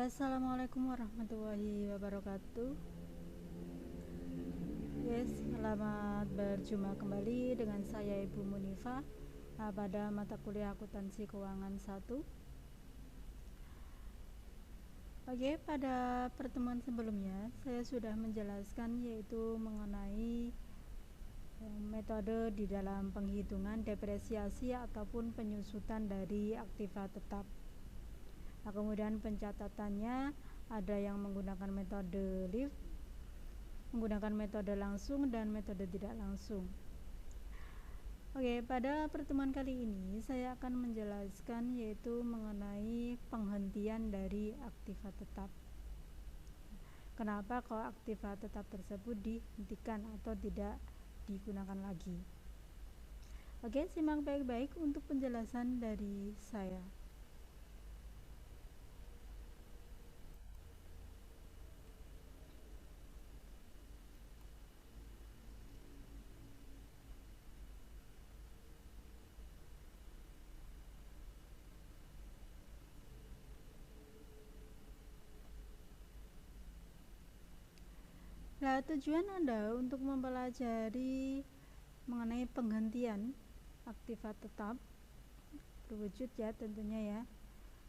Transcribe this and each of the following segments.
Ya, assalamualaikum warahmatullahi wabarakatuh. Yes, selamat berjumpa kembali dengan saya Ibu Munifa pada mata kuliah akuntansi keuangan 1. Oke, pada pertemuan sebelumnya saya sudah menjelaskan yaitu mengenai metode di dalam penghitungan depresiasi ataupun penyusutan dari aktiva tetap. Nah, kemudian pencatatannya ada yang menggunakan metode lift, menggunakan metode langsung dan metode tidak langsung. Oke, pada pertemuan kali ini saya akan menjelaskan yaitu mengenai penghentian dari aktiva tetap. Kenapa kalau aktiva tetap tersebut dihentikan atau tidak digunakan lagi? Oke, simak baik-baik untuk penjelasan dari saya. Nah, tujuan Anda untuk mempelajari mengenai penghentian aktiva tetap berwujud ya tentunya ya.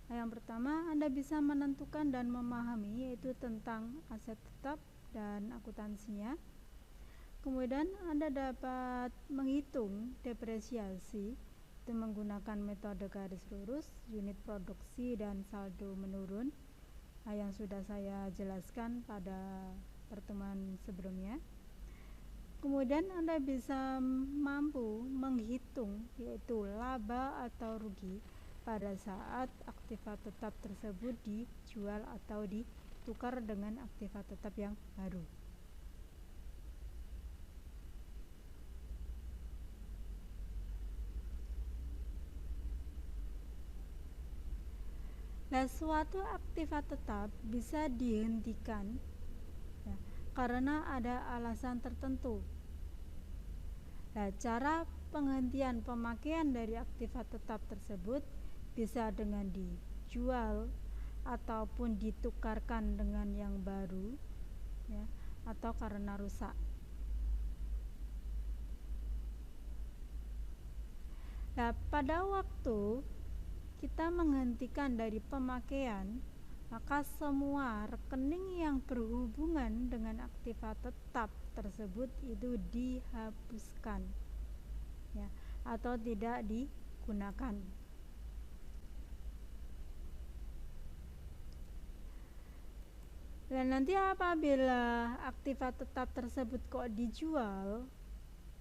Nah, yang pertama Anda bisa menentukan dan memahami yaitu tentang aset tetap dan akuntansinya. Kemudian Anda dapat menghitung depresiasi itu menggunakan metode garis lurus, unit produksi dan saldo menurun. Nah, yang sudah saya jelaskan pada pertemuan sebelumnya. Kemudian Anda bisa mampu menghitung yaitu laba atau rugi pada saat aktiva tetap tersebut dijual atau ditukar dengan aktiva tetap yang baru. Nah, suatu aktiva tetap bisa dihentikan ya, karena ada alasan tertentu. Nah, cara penghentian pemakaian dari aktiva tetap tersebut bisa dengan dijual ataupun ditukarkan dengan yang baru ya, atau karena rusak. Nah, pada waktu kita menghentikan dari pemakaian, maka semua rekening yang berhubungan dengan aktiva tetap tersebut itu dihapuskan ya, atau tidak digunakan. Dan nanti apabila aktiva tetap tersebut kok dijual,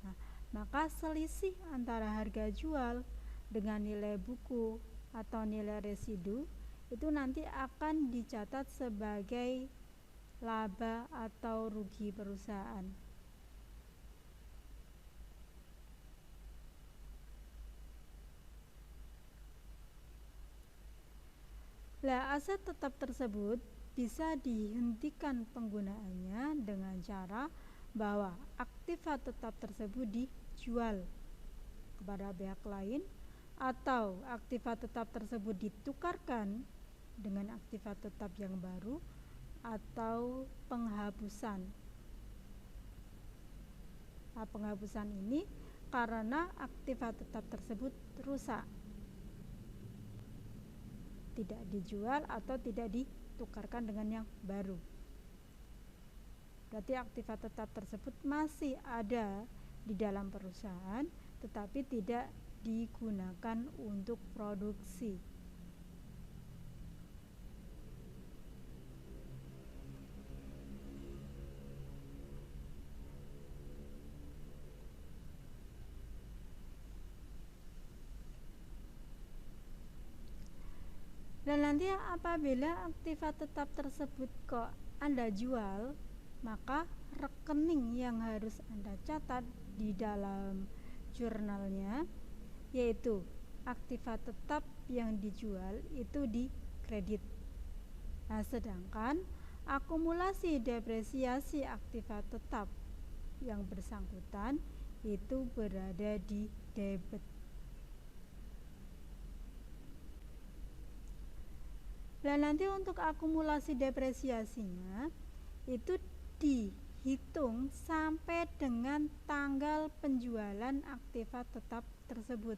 nah, maka selisih antara harga jual dengan nilai buku atau nilai residu itu nanti akan dicatat sebagai laba atau rugi perusahaan. Nah, aset tetap tersebut bisa dihentikan penggunaannya dengan cara bahwa aktiva tetap tersebut dijual kepada pihak lain atau aktiva tetap tersebut ditukarkan dengan aktiva tetap yang baru atau penghapusan. Nah, penghapusan ini karena aktiva tetap tersebut rusak, tidak dijual atau tidak ditukarkan dengan yang baru. Berarti aktiva tetap tersebut masih ada di dalam perusahaan tetapi tidak digunakan untuk produksi. Dan nanti apabila aktiva tetap tersebut kok Anda jual, maka rekening yang harus Anda catat di dalam jurnalnya yaitu aktiva tetap yang dijual itu dikredit. Nah, sedangkan akumulasi depresiasi aktiva tetap yang bersangkutan itu berada di debit. Dan nanti untuk akumulasi depresiasinya itu dihitung sampai dengan tanggal penjualan aktiva tetap tersebut.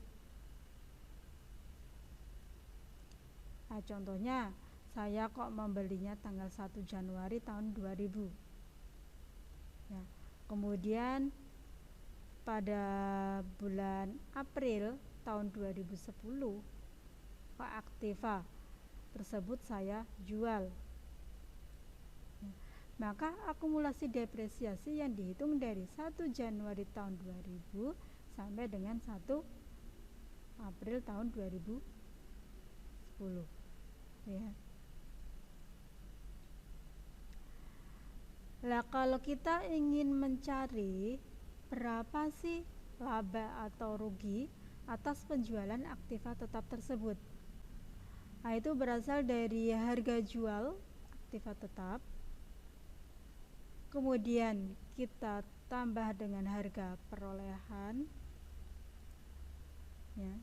Nah, contohnya saya kok membelinya tanggal 1 Januari tahun 2000 ya. Kemudian pada bulan April tahun 2010 kok aktiva tersebut saya jual, maka akumulasi depresiasi yang dihitung dari 1 Januari tahun 2000 sampai dengan 1 April tahun 2010 ya. Nah, kalau kita ingin mencari berapa sih laba atau rugi atas penjualan aktiva tetap tersebut, nah itu berasal dari harga jual aktiva tetap, kemudian kita tambah dengan harga perolehan ya,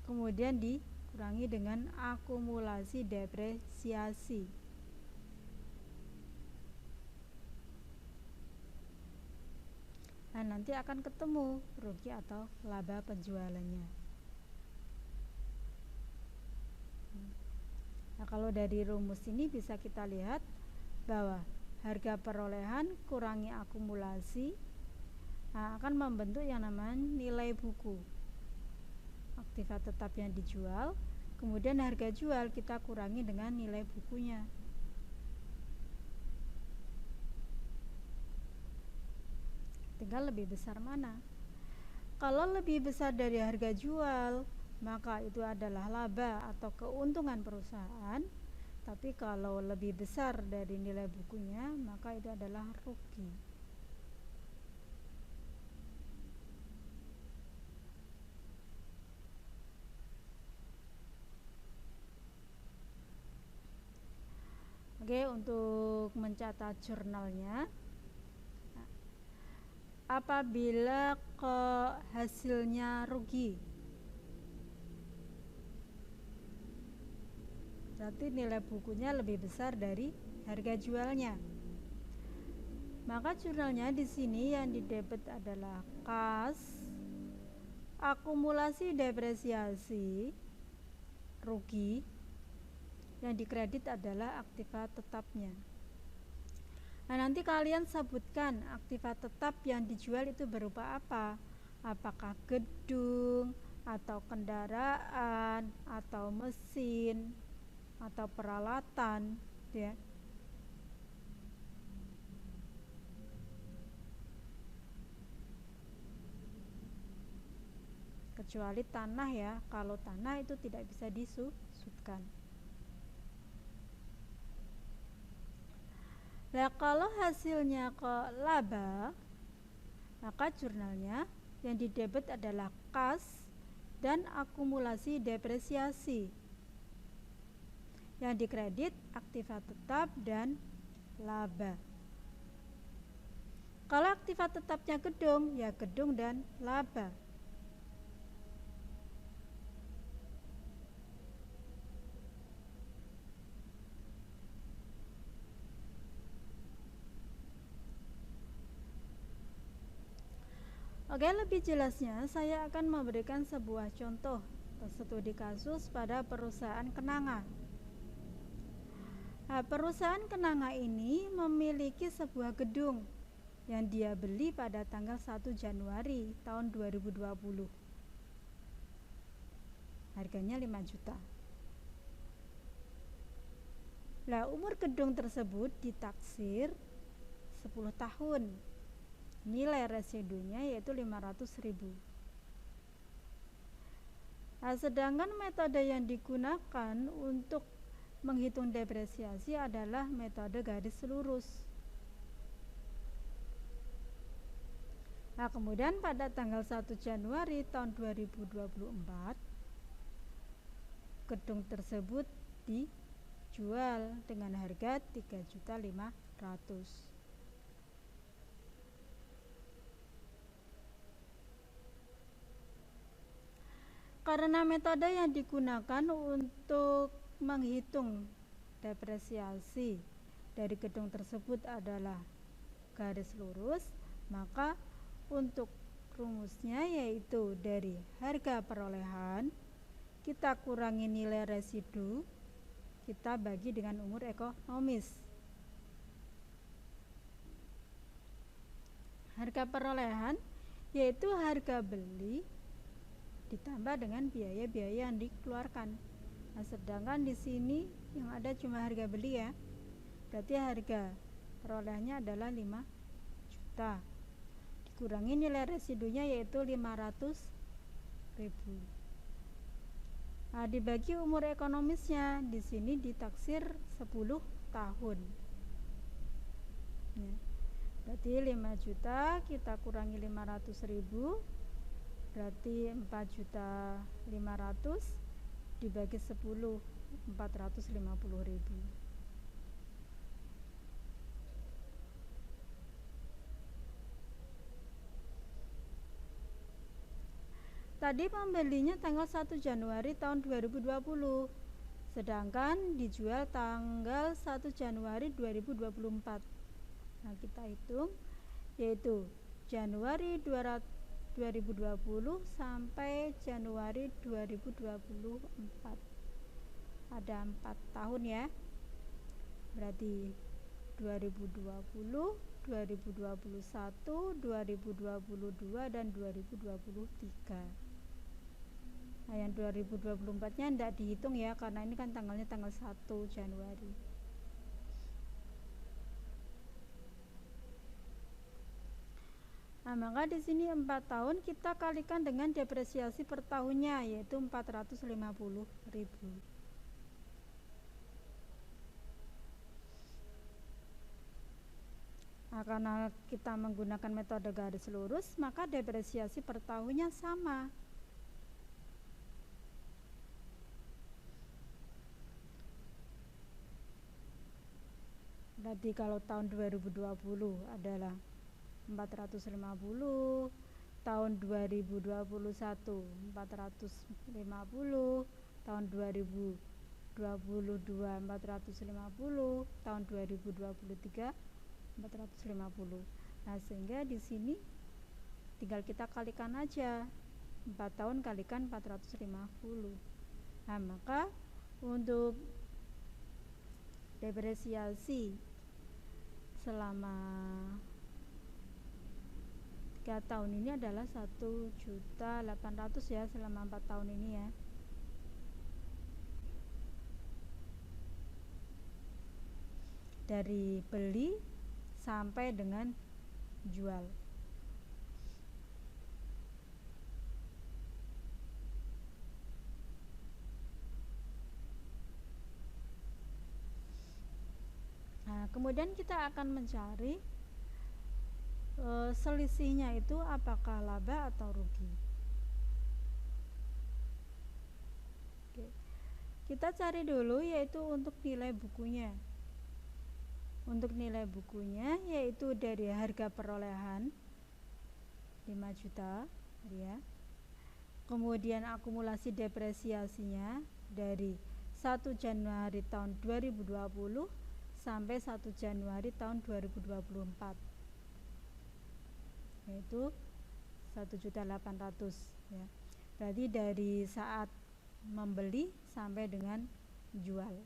kemudian dikurangi dengan akumulasi depresiasi. Nah, nanti akan ketemu rugi atau laba penjualannya. Nah, kalau dari rumus ini bisa kita lihat bahwa harga perolehan kurangi akumulasi akan membentuk yang namanya nilai buku aktiva tetap yang dijual, kemudian harga jual kita kurangi dengan nilai bukunya. Tinggal lebih besar mana. Kalau lebih besar dari harga jual, maka itu adalah laba atau keuntungan perusahaan. Tapi kalau lebih besar dari nilai bukunya, maka itu adalah rugi. Oke, untuk mencatat jurnalnya, apabila hasilnya rugi, berarti nilai bukunya lebih besar dari harga jualnya. Maka jurnalnya di sini yang didebet adalah kas, akumulasi depresiasi, rugi, yang dikredit adalah aktiva tetapnya. Nah, nanti kalian sebutkan aktiva tetap yang dijual itu berupa apa? Apakah gedung, atau kendaraan, atau mesin, atau peralatan, ya. Kecuali tanah ya, kalau tanah itu tidak bisa disebutkan. Nah, kalau hasilnya laba, maka jurnalnya yang didebet adalah kas dan akumulasi depresiasi. Yang dikredit aktiva tetap dan laba. Kalau aktiva tetapnya gedung, ya gedung dan laba. Oke, lebih jelasnya saya akan memberikan sebuah contoh studi kasus pada perusahaan kenanga. Nah, perusahaan kenanga ini memiliki sebuah gedung yang dia beli pada tanggal 1 Januari tahun 2020. Harganya 5 juta. Nah, umur gedung tersebut ditaksir 10 tahun. Nilai residunya yaitu 500.000. Nah, sedangkan metode yang digunakan untuk menghitung depresiasi adalah metode garis lurus. Nah, kemudian pada tanggal 1 Januari tahun 2024 gedung tersebut dijual dengan harga 3.500.000. Karena metode yang digunakan untuk menghitung depresiasi dari gedung tersebut adalah garis lurus, maka untuk rumusnya yaitu dari harga perolehan kita kurangi nilai residu, kita bagi dengan umur ekonomis. Harga perolehan yaitu harga beli ditambah dengan biaya-biaya yang dikeluarkan. Nah, sedangkan di sini yang ada cuma harga beli ya. Berarti harga perolehannya adalah 5 juta. Dikurangi nilai residunya yaitu 500.000. Nah, dibagi umur ekonomisnya di sini ditaksir 10 tahun. Ya. Berarti 5 juta kita kurangi 500.000, berarti 4.500.000 dibagi 10, 450.000. Tadi pembelinya tanggal 1 Januari tahun 2020, sedangkan dijual tanggal 1 Januari 2024. Nah, kita hitung yaitu Januari 2020 sampai Januari 2024. Ada 4 tahun ya. Berarti 2020, 2021, 2022 dan 2023. Nah, yang 2024-nya tidak dihitung ya, karena ini kan tanggalnya tanggal 1 Januari. Nah, maka di sini 4 tahun kita kalikan dengan depresiasi per tahunnya yaitu 450.000. Nah, karena kita menggunakan metode garis lurus, maka depresiasi per tahunnya sama. Berarti kalau tahun 2020 adalah 450, tahun 2021 450, tahun 2022 450, tahun 2023 450. Nah, sehingga di sini tinggal kita kalikan aja 4 tahun kalikan 450. Nah, maka untuk depresiasi selama 3 tahun ini adalah 1.800.000 ya, selama 4 tahun ini ya. Dari beli sampai dengan jual. Nah, kemudian kita akan mencari selisihnya itu apakah laba atau rugi. Oke. Kita cari dulu yaitu untuk nilai bukunya. Untuk nilai bukunya yaitu dari harga perolehan 5 juta ya. Kemudian akumulasi depresiasinya dari 1 Januari tahun 2020 sampai 1 Januari tahun 2024. Yaitu 1.800.000 ya. Berarti dari saat membeli sampai dengan jual.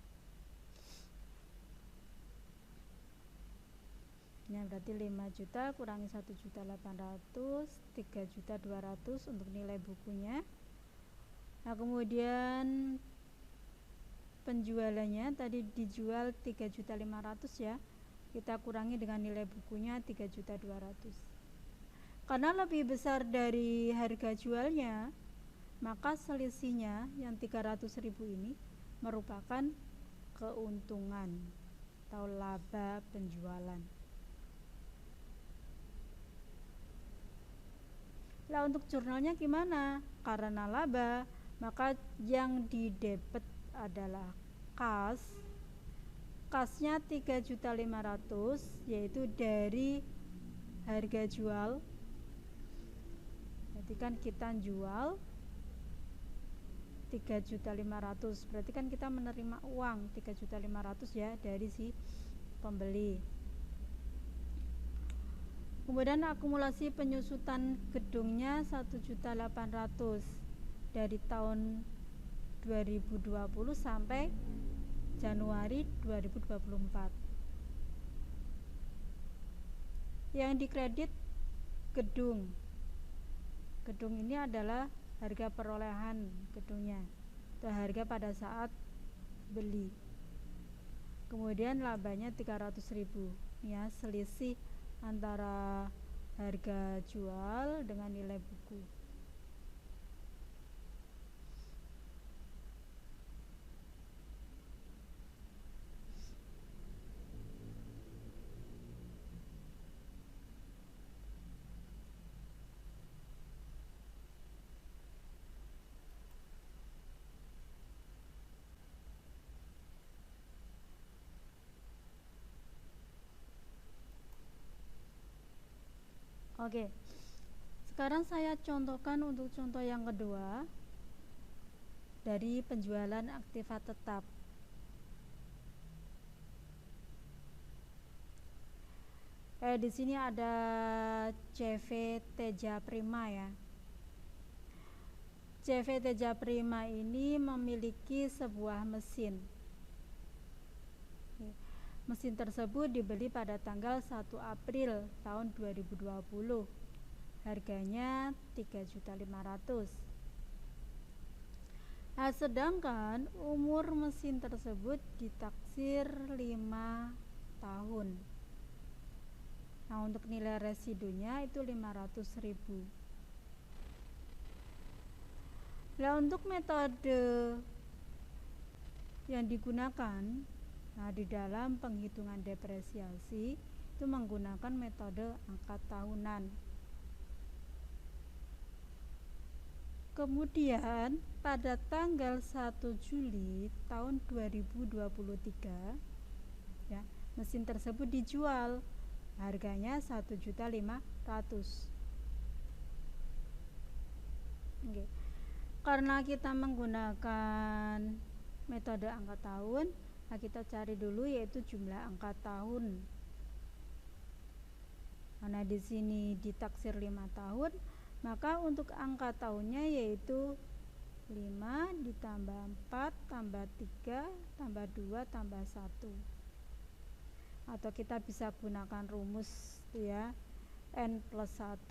Ini berarti 5 juta kurangi 1.800.000, 3.200.000 untuk nilai bukunya. Nah, kemudian penjualannya tadi dijual 3.500.000 ya. Kita kurangi dengan nilai bukunya 3.200.000. Karena lebih besar dari harga jualnya, maka selisihnya yang 300.000 ini merupakan keuntungan atau laba penjualan. Lah, untuk jurnalnya gimana? Karena laba, maka yang didebet adalah kas. Kasnya 3.500.000 yaitu dari harga jual. Berarti kan kita jual 3.500.000, berarti kan kita menerima uang 3.500.000 ya dari si pembeli. Kemudian akumulasi penyusutan gedungnya 1.800.000 dari tahun 2020 sampai Januari 2024. Yang dikredit gedung. Gedung ini adalah harga perolehan gedungnya, atau harga pada saat beli. Kemudian labanya 300.000 ya, selisih antara harga jual dengan nilai buku. Oke. Sekarang saya contohkan untuk contoh yang kedua dari penjualan aktiva tetap. Di sini ada CV Teja Prima ya. CV Teja Prima ini memiliki sebuah mesin. Mesin tersebut dibeli pada tanggal 1 April tahun 2020. Harganya 3.500.000. Nah, sedangkan umur mesin tersebut ditaksir 5 tahun. Nah, untuk nilai residunya itu 500.000. Nah, untuk metode yang digunakan, nah di dalam penghitungan depresiasi itu menggunakan metode angka tahunan. Kemudian pada tanggal 1 Juli tahun 2023 ya, mesin tersebut dijual, harganya 1.500.000. Oke. Karena kita menggunakan metode angka tahun, nah kita cari dulu yaitu jumlah angka tahun. Karena di sini ditaksir 5 tahun, maka untuk angka tahunnya yaitu 5 ditambah 4 tambah 3 tambah 2 tambah 1. Atau kita bisa gunakan rumus ya, N plus 1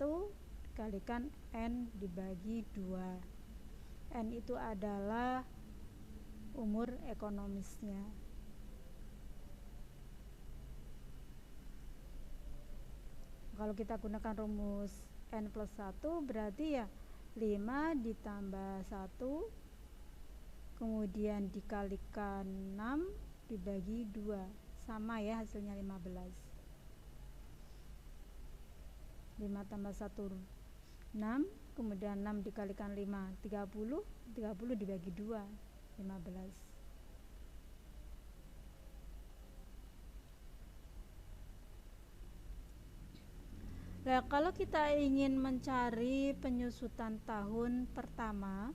dikalikan N dibagi 2. N itu adalah umur ekonomisnya. Kalau kita gunakan rumus N plus 1 berarti ya 5 ditambah 1 kemudian dikalikan 6 dibagi 2, sama ya hasilnya 15. 5 tambah 1 6, kemudian 6 dikalikan 5 30, 30 dibagi 2 15. Nah, kalau kita ingin mencari penyusutan tahun pertama,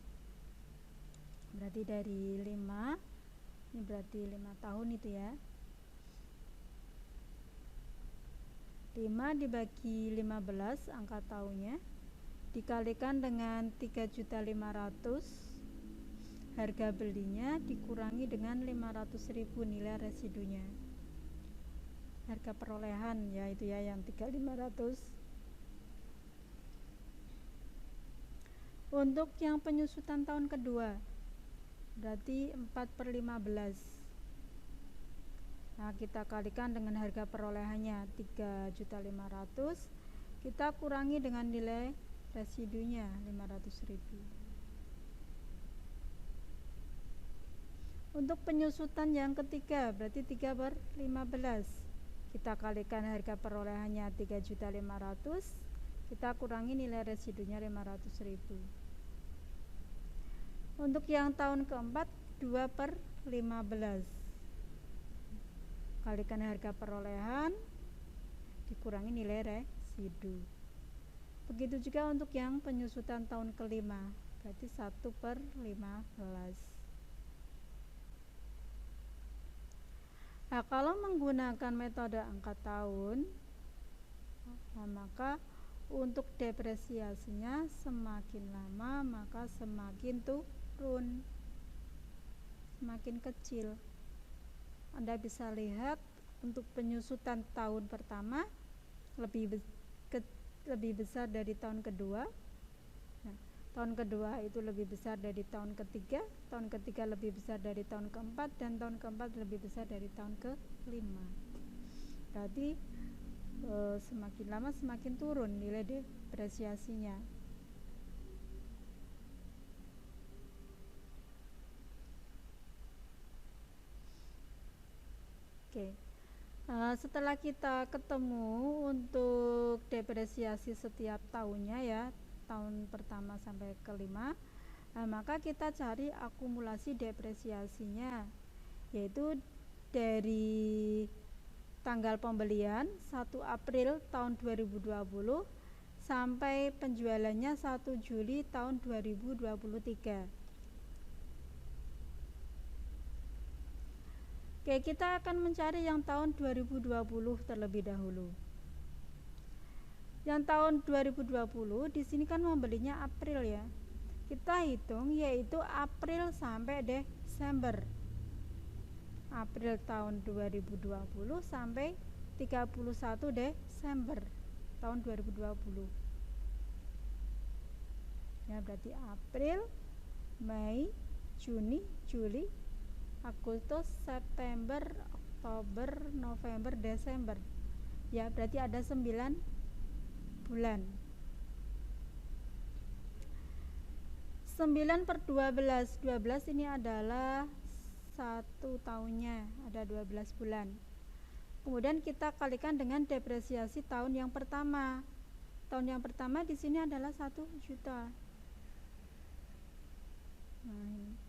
berarti dari 5, ini berarti 5 tahun itu ya. 5 dibagi 15 angka tahunnya, dikalikan dengan 3.500.000 harga belinya, dikurangi dengan 500.000 nilai residunya, harga perolehan ya, itu ya yang 3.500. Untuk yang penyusutan tahun kedua berarti 4/15. Nah, kita kalikan dengan harga perolehannya 3.500.000, kita kurangi dengan nilai residunya 500.000. Untuk penyusutan yang ketiga berarti 3/15, kita kalikan harga perolehannya 3.500.000, kita kurangi nilai residunya 500.000. Untuk yang tahun keempat 2/15, kalikan harga perolehan dikurangi nilai residu. Begitu juga untuk yang penyusutan tahun kelima, berarti 1/15. Nah, kalau menggunakan metode angka tahun, nah, maka untuk depresiasinya semakin lama maka semakin turun, semakin kecil. Anda bisa lihat untuk penyusutan tahun pertama lebih besar dari tahun kedua. Nah, tahun kedua itu lebih besar dari tahun ketiga lebih besar dari tahun keempat, dan tahun keempat lebih besar dari tahun kelima. Berarti semakin lama semakin turun nilai depresiasinya. Oke. Setelah kita ketemu untuk depresiasi setiap tahunnya ya, tahun pertama sampai kelima, maka kita cari akumulasi depresiasinya, yaitu dari tanggal pembelian 1 April tahun 2020 sampai penjualannya 1 Juli tahun 2023. Oke, kita akan mencari yang tahun 2020 terlebih dahulu. Yang tahun 2020 di sini kan membelinya April ya. Kita hitung yaitu April sampai Desember. April tahun 2020 sampai 31 Desember tahun 2020. Ya, berarti April, Mei, Juni, Juli, Agustus, September, Oktober, November, Desember. Ya, berarti ada 9 bulan. 9/12. 12 ini adalah 1 tahunnya, ada 12 bulan. Kemudian kita kalikan dengan depresiasi tahun yang pertama. Tahun yang pertama di sini adalah 1 juta. Nah, ini.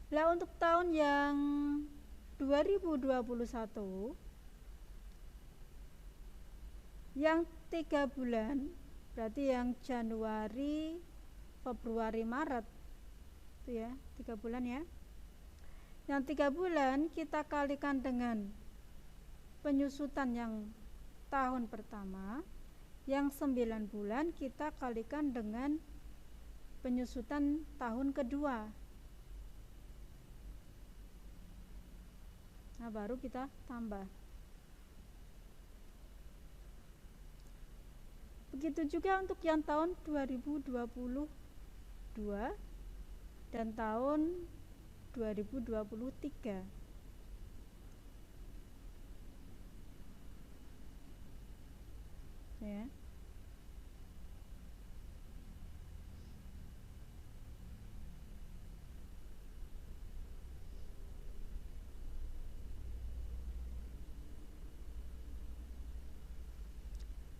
Nah, untuk tahun yang 2021 yang 3 bulan, berarti yang Januari, Februari, Maret itu ya, 3 bulan ya. Yang 3 bulan kita kalikan dengan penyusutan yang tahun pertama. Yang 9 bulan kita kalikan dengan penyusutan tahun kedua. Nah, baru kita tambah. Begitu juga untuk yang tahun 2022 dan tahun 2023. Ya.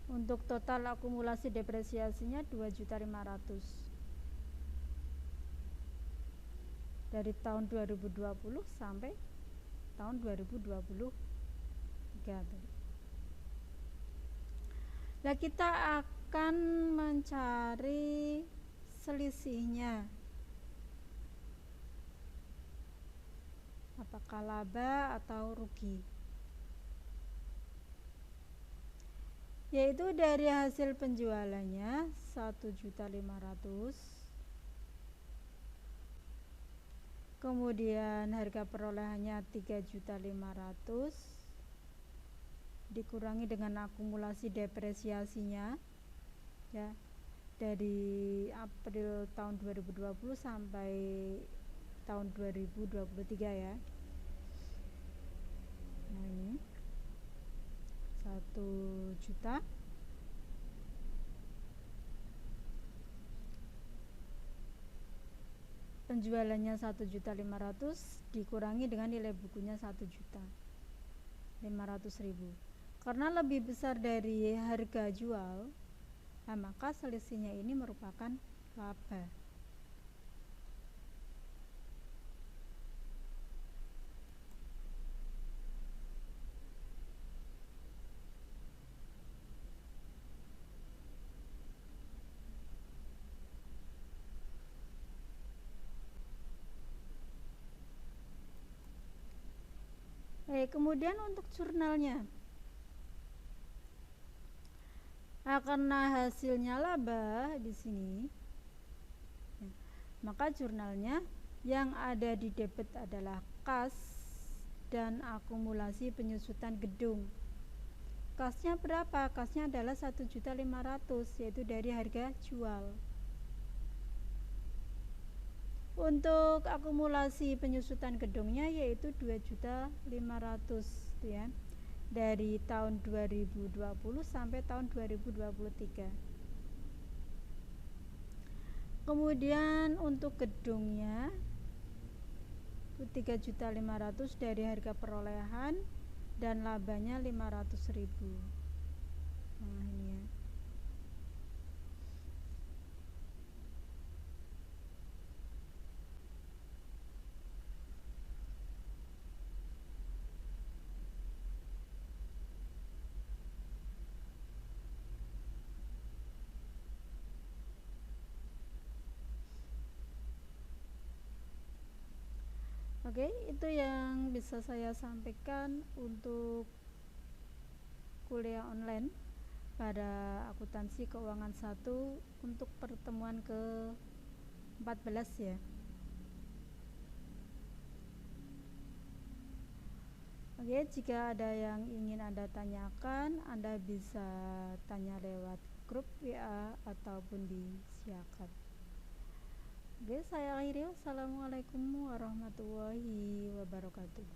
Untuk total akumulasi depresiasinya 2.500.000 dari tahun 2020 sampai tahun 2023. Nah, kita akan mencari selisihnya, apakah laba atau rugi, yaitu dari hasil penjualannya 1.500.000, kemudian harga perolehannya 3.500.000 dikurangi dengan akumulasi depresiasinya ya, dari April tahun 2020 sampai tahun 2023 ya. Nah, ini 1 juta penjualannya 1.500.000 dikurangi dengan nilai bukunya 1.500.000. Karena lebih besar dari harga jual, nah maka selisihnya ini merupakan laba. kemudian untuk jurnalnya. Nah, karena hasilnya laba di sini, ya, maka jurnalnya yang ada di debit adalah kas dan akumulasi penyusutan gedung. Kasnya berapa? Kasnya adalah 1.500.000, yaitu dari harga jual. Untuk akumulasi penyusutan gedungnya yaitu 2.500.000, ya, dari tahun 2020 sampai tahun 2023. Kemudian untuk gedungnya itu 3.500.000 dari harga perolehan dan labanya 500.000. Nah, ini ya. Oke, itu yang bisa saya sampaikan untuk kuliah online pada akuntansi keuangan 1 untuk pertemuan ke-14 ya. Oke, jika ada yang ingin Anda tanyakan, Anda bisa tanya lewat grup WA ataupun di Siakat. Oke, saya akhiri. Wassalamualaikum warahmatullahi wabarakatuh.